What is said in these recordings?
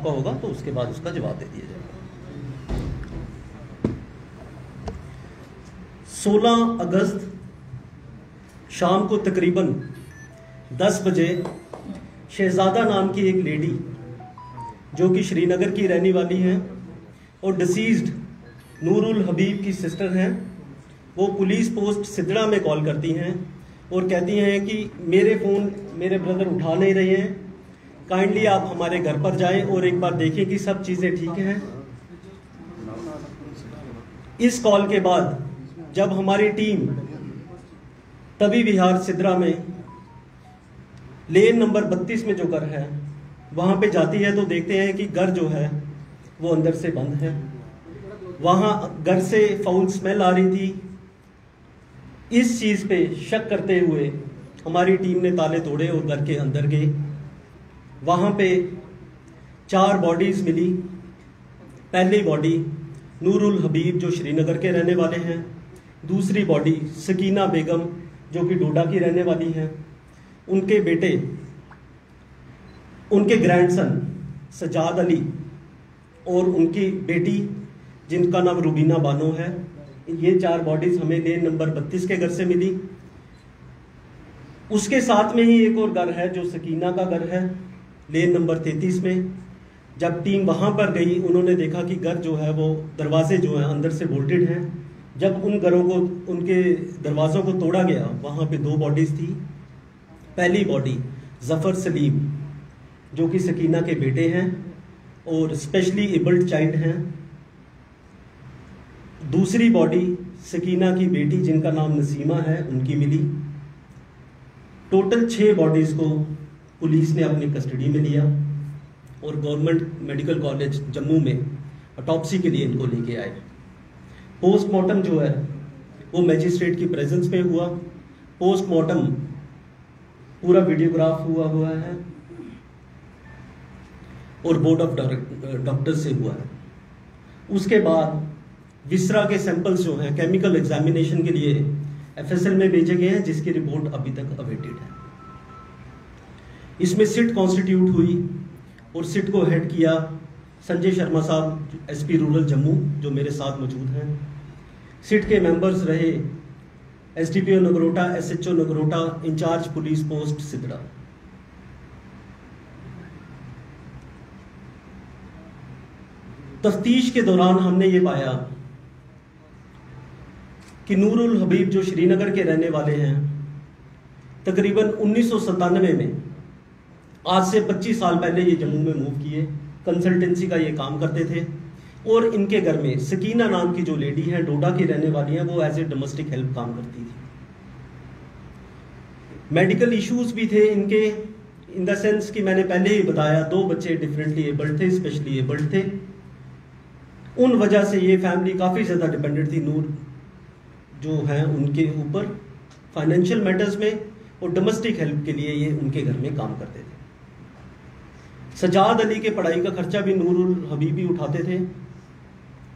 आपका होगा तो उसके बाद उसका जवाब दे दिया जाएगा। 16 अगस्त शाम को तकरीबन 10 बजे शहजादा नाम की एक लेडी जो कि श्रीनगर की रहने वाली हैं और डिसीज्ड नूरुल हबीब की सिस्टर हैं, वो पुलिस पोस्ट सिदड़ा में कॉल करती हैं और कहती हैं कि मेरे फ़ोन मेरे ब्रदर उठा नहीं रहे हैं, काइंडली आप हमारे घर पर जाएं और एक बार देखें कि सब चीज़ें ठीक हैं। इस कॉल के बाद जब हमारी टीम तभी विहार सिदरा में लेन नंबर 32 में जो घर है वहाँ पे जाती है तो देखते हैं कि घर जो है वो अंदर से बंद है। वहाँ घर से फाउल स्मेल आ रही थी। इस चीज़ पे शक करते हुए हमारी टीम ने ताले तोड़े और घर के अंदर गए। वहाँ पे 4 बॉडीज़ मिली। पहली बॉडी नूरुल हबीब जो श्रीनगर के रहने वाले हैं, दूसरी बॉडी सकीना बेगम जो कि डोडा की रहने वाली हैं, उनके बेटे, उनके ग्रैंडसन सजाद अली और उनकी बेटी जिनका नाम रुबीना बानो है। ये 4 बॉडीज हमें लेन नंबर 32 के घर से मिली। उसके साथ में ही एक और घर है जो सकीना का घर है लेन नंबर 33 में। जब टीम वहां पर गई उन्होंने देखा कि घर जो है वो दरवाजे जो हैं अंदर से बोल्टेड हैं। जब उन घरों को, उनके दरवाज़ों को तोड़ा गया, वहाँ पे 2 बॉडीज़ थी। पहली बॉडी जफ़र सलीम जो कि सकीना के बेटे हैं और स्पेशली एबल्ड चाइल्ड हैं। दूसरी बॉडी सकीना की बेटी जिनका नाम नसीमा है, उनकी मिली। टोटल 6 बॉडीज़ को पुलिस ने अपनी कस्टडी में लिया और गवर्नमेंट मेडिकल कॉलेज जम्मू में ऑटोप्सी के लिए इनको लेके आए। पोस्टमार्टम जो है वो मैजिस्ट्रेट की प्रेजेंस में हुआ। पोस्टमार्टम पूरा वीडियोग्राफ हुआ है और बोर्ड ऑफ डॉक्टर्स से हुआ है। उसके बाद विसरा के सैंपल्स जो हैं केमिकल एग्जामिनेशन के लिए एफएसएल में भेजे गए हैं, जिसकी रिपोर्ट अभी तक अवेटेड है। इसमें सिट कॉन्स्टिट्यूट हुई और सिट को हेड किया संजय शर्मा साहब, एसपी रूरल जम्मू, जो मेरे साथ मौजूद हैं। सिट के मेंबर्स रहे SDPO Nagrota, SHO Nagrota, incharge police post Sidhra. तफ्तीश के दौरान हमने ये पाया कि नूरुल हबीब जो श्रीनगर के रहने वाले हैं, तकरीबन 1997 में, आज से 25 साल पहले ये जम्मू में मूव किए। कंसल्टेंसी का ये काम करते थे और इनके घर में सकीना नाम की जो लेडी है, डोडा की रहने वाली है, वो एज ए डोमेस्टिक हेल्प काम करती थी। मेडिकल इश्यूज भी थे इनके, इन द सेंस कि मैंने पहले ही बताया 2 बच्चे डिफरेंटली एबल्ड थे, स्पेशली एबल्ड थे। उन वजह से ये फैमिली काफ़ी ज़्यादा डिपेंडेंट थी नूर जो हैं उनके ऊपर फाइनेंशियल मैटर्स में, और डोमेस्टिक हेल्प के लिए ये उनके घर में काम करते थे। सजाद अली के पढ़ाई का खर्चा भी नूरुल हबीब ही उठाते थे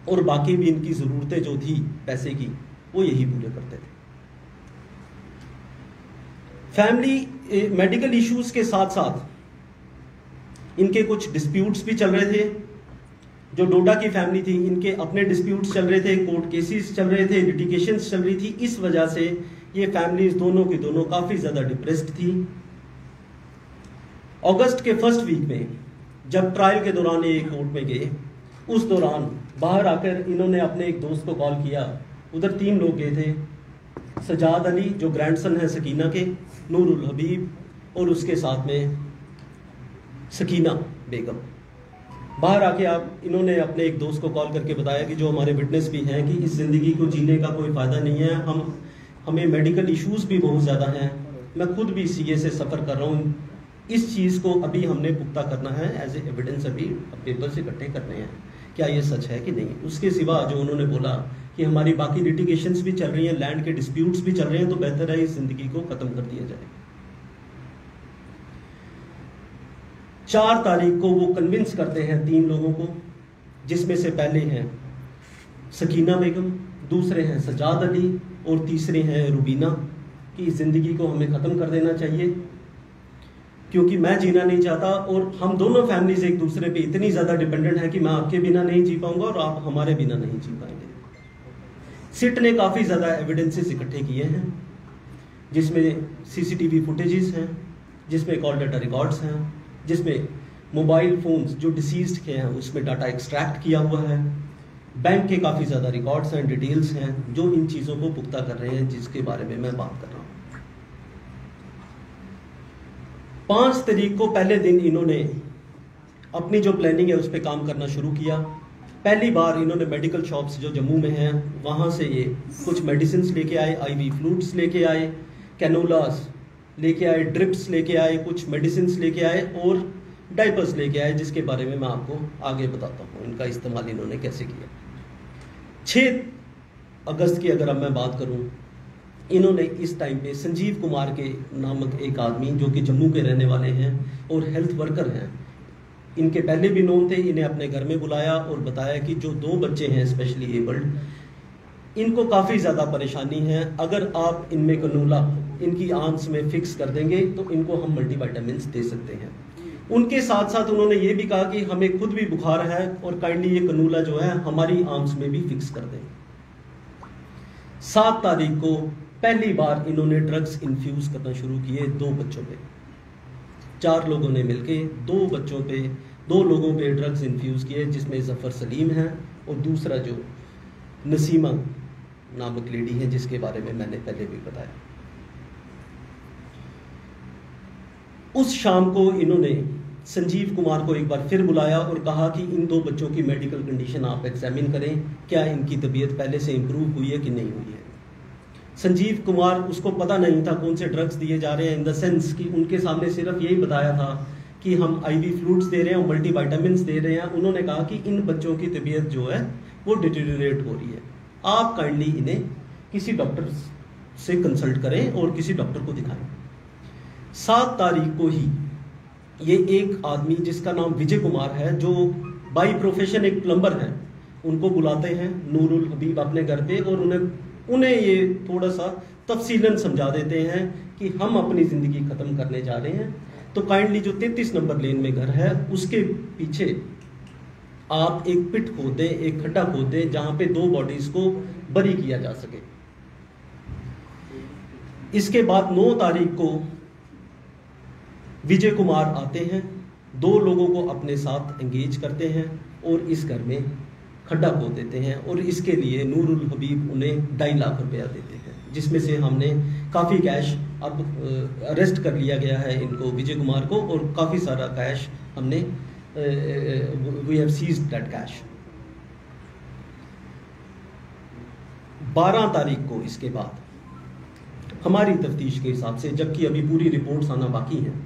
और बाकी भी इनकी ज़रूरतें जो थी पैसे की वो यही पूरे करते थे। फैमिली मेडिकल इश्यूज के साथ साथ इनके कुछ डिस्प्यूट्स भी चल रहे थे। जो डोडा की फैमिली थी, इनके अपने डिस्प्यूट्स चल रहे थे, कोर्ट केसेस चल रहे थे, लिटिगेशंस चल रही थी। इस वजह से ये फैमिलीज दोनों की दोनों काफ़ी ज़्यादा डिप्रेस्ड थी। अगस्त के फर्स्ट वीक में जब ट्रायल के दौरान ये कोर्ट में गए, उस दौरान बाहर आकर इन्होंने अपने एक दोस्त को कॉल किया। उधर 3 लोग गए थे, सजाद अली जो ग्रैंडसन है सकीना के, नूरुल हबीब और उसके साथ में सकीना बेगम। बाहर आके इन्होंने अपने एक दोस्त को कॉल करके बताया कि जो हमारे विटनेस भी हैं कि इस ज़िंदगी को जीने का कोई फ़ायदा नहीं है, हमें मेडिकल इश्यूज भी बहुत ज़्यादा हैं, मैं खुद भी सीए से सफ़र कर रहा हूँ, इस चीज़ को अभी हमने पुख्ता करना है, एज ए एविडेंस अभी पेपर्स इकट्ठे करने हैं, क्या ये सच है कि नहीं। उसके सिवा जो उन्होंने बोला कि हमारी बाकी लिटिगेशंस भी चल रही हैं, लैंड के डिस्प्यूट्स भी चल रहे हैं, तो बेहतर है इस ज़िंदगी को ख़त्म कर दिया जाए। 4 तारीख को वो कन्विंस करते हैं 3 लोगों को, जिसमें से पहले हैं सकीना बेगम, दूसरे हैं सजाद अली और तीसरे हैं रुबीना, कि इस ज़िंदगी को हमें ख़त्म कर देना चाहिए। क्योंकि मैं जीना नहीं चाहता और हम दोनों फैमिलीज एक दूसरे पे इतनी ज़्यादा डिपेंडेंट है कि मैं आपके बिना नहीं जी पाऊंगा और आप हमारे बिना नहीं जी पाएंगे। सिट ने काफ़ी ज़्यादा एविडेंसेस इकट्ठे किए हैं, जिसमें सीसीटीवी फुटेजेस हैं, जिसमें कॉल डाटा रिकॉर्ड्स हैं, जिसमें मोबाइल फोन्स जो डिसीज्ड के हैं उसमें डाटा एक्सट्रैक्ट किया हुआ है, बैंक के काफ़ी ज़्यादा रिकॉर्ड्स हैं, डिटेल्स हैं जो इन चीज़ों को पुख्ता कर रहे हैं, जिसके बारे में मैं बात कर रहा हूँ। 5 तारीख को पहले दिन इन्होंने अपनी जो प्लानिंग है उस पर काम करना शुरू किया। पहली बार इन्होंने मेडिकल शॉप्स जो जम्मू में हैं वहाँ से ये कुछ मेडिसिन लेके आए, आईवी फ्लूइड्स लेके आए, कैनोलास लेके आए, ड्रिप्स लेके आए, कुछ मेडिसिन लेके आए और डाइपर्स लेके आए, जिसके बारे में मैं आपको आगे बताता हूँ इनका इस्तेमाल इन्होंने कैसे किया। 6 अगस्त की अगर अब मैं बात करूँ, इन्होंने इस टाइम पे संजीव कुमार के नामक एक आदमी जो कि जम्मू के रहने वाले हैं और हेल्थ वर्कर हैं, इनके पहले भी नोन थे, इन्हें अपने घर में बुलाया और बताया कि जो 2 बच्चे हैं स्पेशली एबल्ड, इनको काफ़ी ज़्यादा परेशानी है, अगर आप इनमें कनूला इनकी आंच में फिक्स कर देंगे तो इनको हम मल्टीविटामिन्स दे सकते हैं। उनके साथ साथ उन्होंने ये भी कहा कि हमें खुद भी बुखार है और काइंडली ये कनूला जो है हमारी आंच में भी फिक्स कर दें। 7 तारीख को पहली बार इन्होंने ड्रग्स इन्फ्यूज करना शुरू किए 2 बच्चों पे। 4 लोगों ने मिलके 2 लोगों पे ड्रग्स इन्फ्यूज किए, जिसमें जफर सलीम है और दूसरा जो नसीमा नामक लेडी है, जिसके बारे में मैंने पहले भी बताया। उस शाम को इन्होंने संजीव कुमार को एक बार फिर बुलाया और कहा कि इन 2 बच्चों की मेडिकल कंडीशन आप एग्जामिन करें, क्या इनकी तबीयत पहले से इंप्रूव हुई है कि नहीं हुई है। संजीव कुमार, उसको पता नहीं था कौन से ड्रग्स दिए जा रहे हैं, इन द सेंस कि उनके सामने सिर्फ यही बताया था कि हम आईवी फ्लूइड्स दे रहे हैं और मल्टीविटामिन्स दे रहे हैं। उन्होंने कहा कि इन बच्चों की तबीयत जो है वो डिटेरियोरेट हो रही है, आप काइंडली इन्हें किसी डॉक्टर से कंसल्ट करें और किसी डॉक्टर को दिखाएं। 7 तारीख को ही ये एक आदमी जिसका नाम विजय कुमार है, जो बाई प्रोफेशन एक प्लम्बर है, उनको बुलाते हैं नूरुल हबीब अपने घर पे और उन्हें ये थोड़ा सा तफसीलन समझा देते हैं कि हम अपनी ज़िंदगी ख़त्म करने जा रहे हैं, तो काइंडली जो 33 नंबर लेन में घर है उसके पीछे आप एक पिट खोद दें, एक खड्डा खोद दें जहाँ पे 2 बॉडीज को बरी किया जा सके। इसके बाद 9 तारीख को विजय कुमार आते हैं, 2 लोगों को अपने साथ एंगेज करते हैं और इस घर में खड्डा खोद देते हैं और इसके लिए नूरुल हबीब उन्हें 2.5 लाख रुपया देते हैं, जिसमें से हमने काफ़ी कैश अब अरेस्ट कर लिया गया है इनको, विजय कुमार को, और काफ़ी सारा कैश हमने we have seized that cash. 12 तारीख को इसके बाद हमारी तफ्तीश के हिसाब से, जबकि अभी पूरी रिपोर्ट्स आना बाकी हैं,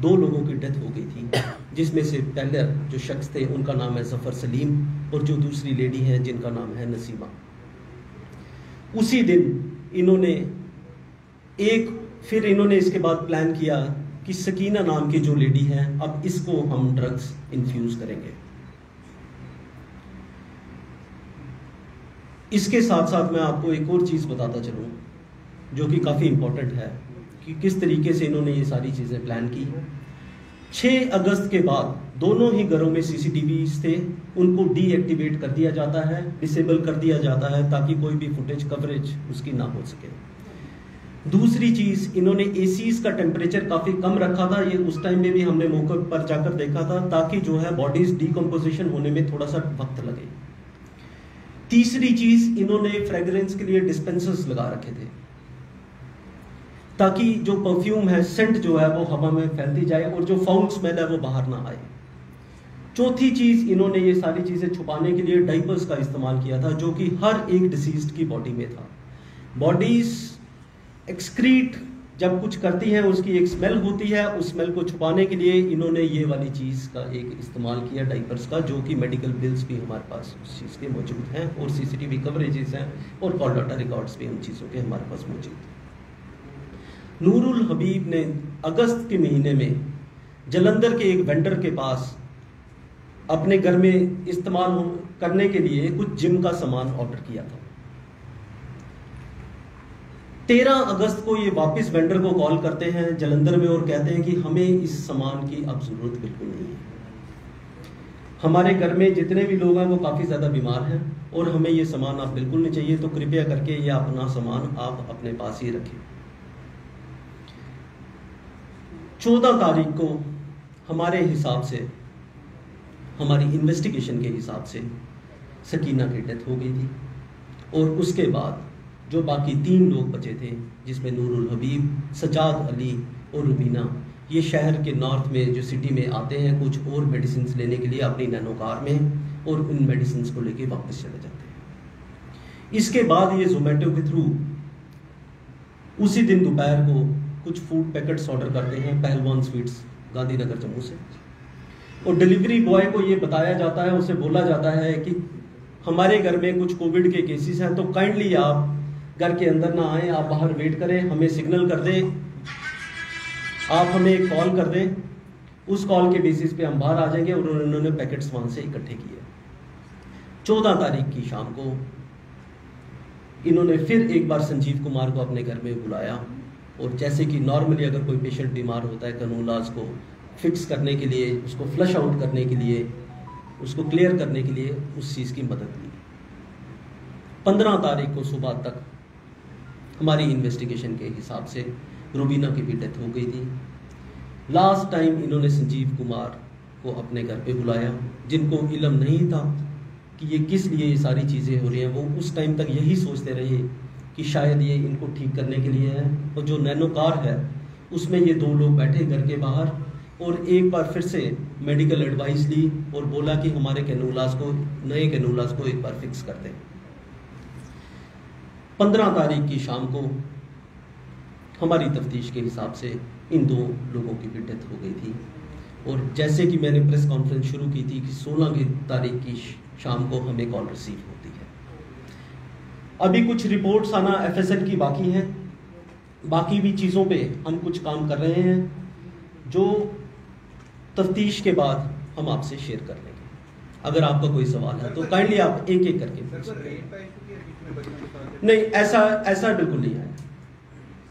2 लोगों की डेथ हो गई थी, जिसमें से पहले जो शख्स थे उनका नाम है जफर सलीम और जो दूसरी लेडी है जिनका नाम है नसीमा। उसी दिन इन्होंने फिर इसके बाद प्लान किया कि सकीना नाम की जो लेडी है, अब इसको हम ड्रग्स इन्फ्यूज करेंगे। इसके साथ साथ मैं आपको एक और चीज़ बताता चलूँ जो कि काफ़ी इम्पोर्टेंट है कि किस तरीके से इन्होंने ये सारी चीज़ें प्लान की। 6 अगस्त के बाद दोनों ही घरों में सीसीटीवीज थे, उनको डीएक्टिवेट कर दिया जाता है, डिसेबल कर दिया जाता है, ताकि कोई भी फुटेज कवरेज उसकी ना हो सके। दूसरी चीज़, इन्होंने एसीज का टेम्परेचर काफ़ी कम रखा था, ये उस टाइम में भी हमने मौके पर जाकर देखा था, ताकि जो है बॉडीज डिकम्पोजिशन होने में थोड़ा सा वक्त लगे। तीसरी चीज़, इन्होंने फ्रेग्रेंस के लिए डिस्पेंसर्स लगा रखे थे, ताकि जो परफ्यूम है, सेंट जो है वो हवा में फैलती जाए और जो फाउल स्मेल है वो बाहर ना आए। चौथी चीज़, इन्होंने ये सारी चीज़ें छुपाने के लिए डाइपर्स का इस्तेमाल किया था, जो कि हर एक डिसीज्ड की बॉडी में था। बॉडीज एक्सक्रीट जब कुछ करती हैं उसकी एक स्मेल होती है, उस स्मेल को छुपाने के लिए इन्होंने ये वाली चीज़ का एक इस्तेमाल किया, डाइपर्स का, जो कि मेडिकल बिल्स भी हमारे पास उस चीज़ के मौजूद हैं और सीसीटीवी कवरेजेस हैं और कॉल डाटा रिकॉर्ड्स भी उन चीज़ों के हमारे पास मौजूद हैं। नूरुल हबीब ने अगस्त के महीने में जलंधर के एक वेंडर के पास अपने घर में इस्तेमाल करने के लिए कुछ जिम का सामान ऑर्डर किया था। 13 अगस्त को ये वापस वेंडर को कॉल करते हैं जलंधर में और कहते हैं कि हमें इस सामान की अब ज़रूरत बिल्कुल नहीं है। हमारे घर में जितने भी लोग हैं वो काफ़ी ज़्यादा बीमार हैं और हमें ये सामान आप बिल्कुल नहीं चाहिए, तो कृपया करके ये अपना सामान आप अपने पास ही रखें। 14 तारीख को हमारे हिसाब से, हमारी इन्वेस्टिगेशन के हिसाब से सकीना की डेथ हो गई थी और उसके बाद जो बाकी 3 लोग बचे थे जिसमें नूरुल हबीब, सजाद अली और रुबीना, ये शहर के नॉर्थ में जो सिटी में आते हैं कुछ और मेडिसिन लेने के लिए अपनी नैनो कार में और उन मेडिसिन को लेके वापस चले जाते हैं। इसके बाद ये जोमेटो के थ्रू उसी दिन दोपहर को कुछ फूड पैकेट्स ऑर्डर करते हैं पहलवान स्वीट्स गांधीनगर जम्मू से, और डिलीवरी बॉय को ये बताया जाता है, उसे बोला जाता है कि हमारे घर में कुछ कोविड के केसेस हैं तो काइंडली आप घर के अंदर ना आए, आप बाहर वेट करें, हमें सिग्नल कर दें, आप हमें एक कॉल कर दें, उस कॉल के बेसिस पे हम बाहर आ जाएंगे। और उन्होंने पैकेट्स वहाँ से इकट्ठे किए। 14 तारीख की शाम को इन्होंने फिर एक बार संजीव कुमार को अपने घर में बुलाया और जैसे कि नॉर्मली अगर कोई पेशेंट बीमार होता है कैनुलास को फिक्स करने के लिए, उसको फ्लश आउट करने के लिए, उसको क्लियर करने के लिए उस चीज़ की मदद ली। 15 तारीख को सुबह तक हमारी इन्वेस्टिगेशन के हिसाब से रुबीना की भी डेथ हो गई थी। लास्ट टाइम इन्होंने संजीव कुमार को अपने घर पे बुलाया, जिनको इल्म नहीं था कि ये किस लिए ये सारी चीज़ें हो रही हैं। वो उस टाइम तक यही सोचते रहे कि शायद ये इनको ठीक करने के लिए है। और जो नैनो कार है उसमें ये 2 लोग बैठे घर के बाहर और एक बार फिर से मेडिकल एडवाइस ली और बोला कि हमारे कैनुलास को, नए कैनुलास को एक बार फिक्स कर दें। 15 तारीख की शाम को हमारी तफ्तीश के हिसाब से इन 2 लोगों की भी डेथ हो गई थी। और जैसे कि मैंने प्रेस कॉन्फ्रेंस शुरू की थी कि 16 की तारीख की शाम को हमें कॉल रिसीव होती है। अभी कुछ रिपोर्ट्स आना एफएसएल की बाकी हैं, बाकी भी चीज़ों पे हम कुछ काम कर रहे हैं जो तफ्तीश के बाद हम आपसे शेयर कर लेंगे। अगर आपका कोई सवाल है तो काइंडली आप एक एक करके पूछ सकते हैं। नहीं, ऐसा बिल्कुल नहीं है।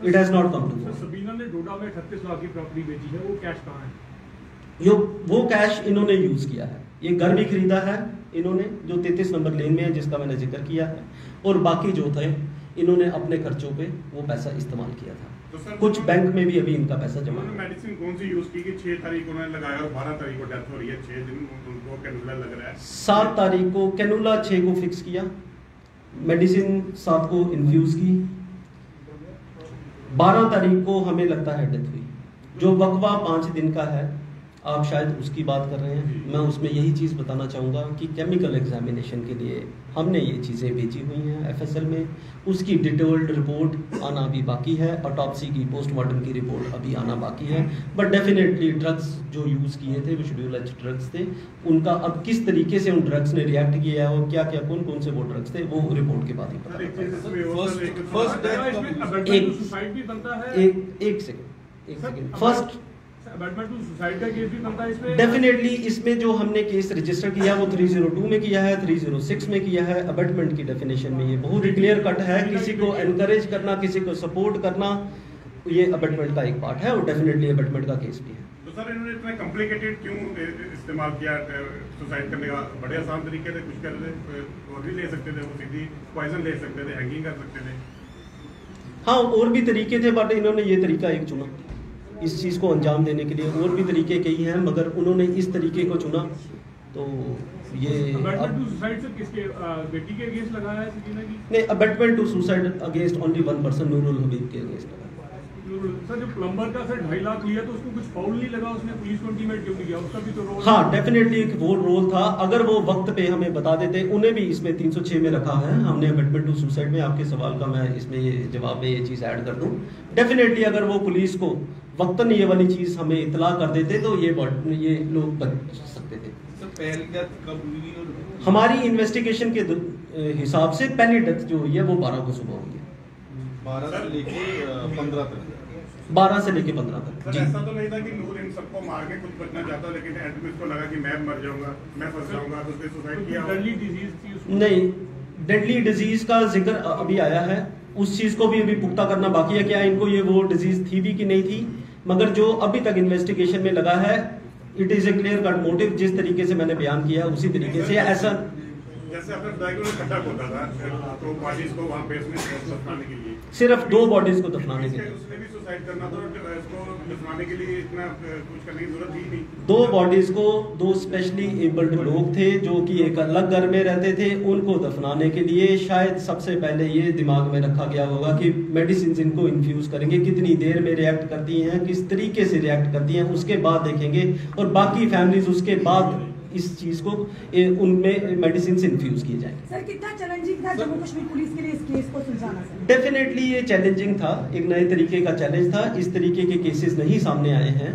It has not come to. Sabina ने डोडा में 38 लाख की प्रॉपर्टी बेची है, वो कैश कहाँ है? वो कैश इन्होंने यूज किया है। ये घर भी खरीदा है इन्होंने जो 33 नंबर लेन में है जिसका मैंने जिक्र किया है, और बाकी जो थे इन्होंने अपने खर्चों पे वो पैसा इस्तेमाल किया था। तो कुछ बैंक में भी अभी इनका पैसा जमा है। मेडिसिन कौन सी यूज की कि 6 तारीख को उन्होंने लगाया और 12 तारीख को डेथ हो रही है, 6 दिन उनको कैनुला लग रहा है। 7 तारीख को कैनुला 6 को फिक्स किया, मेडिसिन 7 को इन्फ्यूज की, 12 तारीख को हमें लगता है डेथ हुई। जो वकवा 5 दिन का है आप शायद उसकी बात कर रहे हैं। मैं उसमें यही चीज़ बताना चाहूँगा कि केमिकल एग्जामिनेशन के लिए हमने ये चीज़ें भेजी हुई हैं एफएसएल में, उसकी डिटेल्ड रिपोर्ट आना भी बाकी है, ऑटोप्सी की पोस्टमार्टम की रिपोर्ट अभी आना बाकी है। बट डेफिनेटली ड्रग्स जो यूज़ किए थे वो शेड्यूल एच ड्रग्स थे, उनका अब किस तरीके से उन ड्रग्स ने रिएक्ट किया है और क्या क्या कौन कौन से वो ड्रग्स थे वो रिपोर्ट के बाद ही पता फर्स्ट डेफिनेटली इसमें जो हमने केस रजिस्टर किया वो 302 में किया है, 306 में किया है। अबेटमेंट की डेफिनेशन में ये बहुत ही क्लियर कट है, किसी को एनकरेज करना, किसी को सपोर्ट करना, ये अबेटमेंट का एक पार्ट है और डेफिनेटली अबेटमेंट का केस भी है। तो सर इन्होंने इतना कॉम्प्लिकेटेड क्यों इस्तेमाल किया सुसाइड करने का? बड़े आसान तरीके से कुछ कर रहे और भी ले सकते थे, वो सीधी पॉइजन ले सकते थे, हैंगिंग कर सकते थे। हाँ और भी तरीके थे बट इन्होंने ये तरीका एक चुना इस चीज़ को अंजाम देने के लिए। और भी तरीके कई हैं मगर उन्होंने इस तरीके को चुना। तो ये नहीं, abetment to suicide against only 1 person Nurul Habib के अगेंस्ट लगा। सर जो प्लम्बर का सर 2.5 लाख लिया तो उसको कुछ फाउल नहीं लगा, उसने पुलिस को इंटीमेट क्यों नहीं किया? उसका भी तो रोल। हाँ डेफिनेटली एक वो रोल था। अगर वो वक्त पे हमें बता देते, उन्हें भी इसमें 306 में रखा है हमने अबेटमेंट टू सुसाइड में। आपके सवाल का मैं इसमें ये जवाब में ये चीज़ ऐड कर दूं। डेफिनेटली अगर वो पुलिस को वक्तन ये वाली चीज़ हमें इतला कर देते तो ये लोग बच सकते थे। पहली डेथ कब हुई? हमारी इन्वेस्टिगेशन के हिसाब से पहली डेथ जो हुई है वो 12 को सुबह हुई है। 12 से लेके 15 तक। 12 से लेके 15 तक। जी ऐसा तो नहीं था कि नूर इन सबको मार के कुछ बचना चाहता, लेकिन एंड में इसको लगा कि मैं मर जाऊंगा, मैं फंस जाऊंगा, तो उसने सुसाइड किया। डेडली डिजीज थी? नहीं, डेडली डिजीज का जिक्र अभी आया है उस चीज़ को भी अभी पुख्ता करना बाकी है, क्या इनको ये वो डिजीज थी भी कि नहीं थी। मगर जो अभी तक इन्वेस्टिगेशन में लगा है, it is a clear cut motive. जिस तरीके से मैंने बयान किया उसी तरीके से ऐसा, जैसे आपने बताया कि उन्होंने खड्डा खोदा था तो बॉडीज को वहाँ पे उसमें दफनाने के लिए, सिर्फ 2 बॉडीज को दफनाने के लिए, उसने भी सुसाइड करना तो इसको दफनाने के लिए इतना कुछ करने की जरूरत थी नहीं। 2 बॉडीज को 2 स्पेशली एबल्ड लोग थे जो कि एक अलग घर में रहते थे, उनको दफनाने के लिए शायद सबसे पहले ये दिमाग में रखा गया होगा कि मेडिसिन इनको इन्फ्यूज करेंगे, कितनी देर में रिएक्ट करती हैं, किस तरीके से रिएक्ट करती हैं, उसके बाद देखेंगे। और बाकी फैमिलीज उसके बाद इस चीज को उनमें मेडिसिन इन्फ्यूज किए जाएंगे। सर कितना चैलेंजिंग था जम्मू कश्मीर पुलिस के लिए इस केस को सुलझाना? सर डेफिनेटली ये चैलेंजिंग था, एक नए तरीके का चैलेंज था। इस तरीके के केसेस नहीं सामने आए हैं,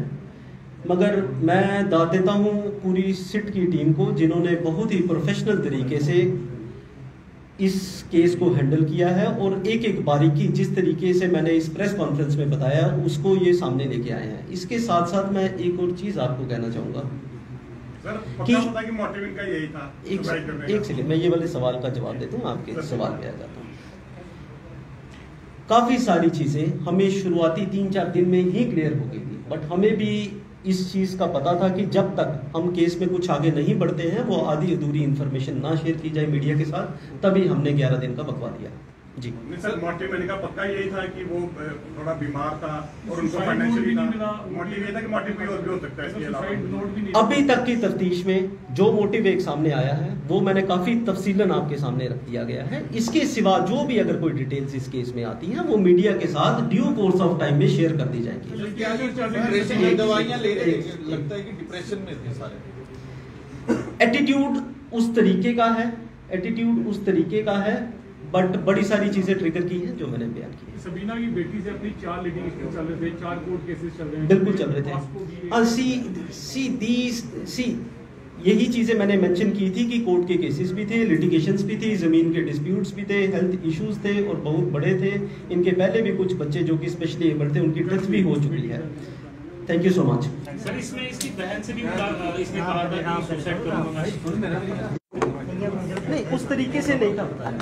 मगर मैं दाद देता हूँ पूरी सिट की टीम को जिन्होंने बहुत ही प्रोफेशनल तरीके से इस केस को हैंडल किया है और एक एक बारीकी जिस तरीके से मैंने इस प्रेस कॉन्फ्रेंस में बताया उसको ये सामने लेके आए हैं। इसके साथ साथ मैं एक और चीज़ आपको कहना चाहूँगा सर पक्का पता कि मोटिव इनका यही था। एक सेकंड, मैं ये वाले सवाल का जवाब देता हूँ, आपके सवाल पे आ जाता हूँ। काफ़ी सारी चीज़ें हमें शुरुआती 3-4 दिन में ही क्लियर हो गई थी, बट हमें भी इस चीज़ का पता था कि जब तक हम केस में कुछ आगे नहीं बढ़ते हैं, वो आधी अधूरी इन्फॉर्मेशन ना शेयर की जाए मीडिया के साथ, तभी हमने 11 दिन का बकवा दिया। जी सर मोटिव मैंने कहा पक्का यही था कि वो थोड़ा बीमार था और उनको फाइनेंशियली था। मोटिव ये था कि मोटिव कोई और भी हो सकता है इसके अलावा। अभी तक की तफ्तीश में जो मोटिव एक सामने आया है वो मैंने काफी तफसीलन आपके सामने रख दिया गया है। इसके सिवा जो भी अगर कोई डिटेल्स इस केस में आती हैं वो मीडिया के साथ ड्यू कोर्स ऑफ टाइम में शेयर कर दी जाएंगी। दवाइयां ले रहे हैं, लगता है कि डिप्रेशन में थे सारे। एटीट्यूड उस तरीके का है, एटीट्यूड उस तरीके का है, बट बड़ी सारी चीजें ट्रिगर की हैं जो मैंने बयान की है। सबीना की बेटी से अपनी 4 लिटिगेशन चल रहे थे, 4 कोर्ट केसेस चल रहे हैं, बिल्कुल चल रहे थे। यही चीजें मैंने मेंशन की थी कि कोर्ट के केसेस भी थे, लिटिगेशंस भी थी, जमीन के डिस्प्यूट्स भी थे, हेल्थ इश्यूज थे और बहुत बड़े थे। इनके पहले भी कुछ बच्चे जो कि स्पेशली एबल थे उनकी डेथ भी हो चुकी है। Thank you so much. Sir इसमें इसकी बहन से भी इसने कहा था कि सुसाइड करूंगा। नहीं, उस तरीके से नहीं था बताया।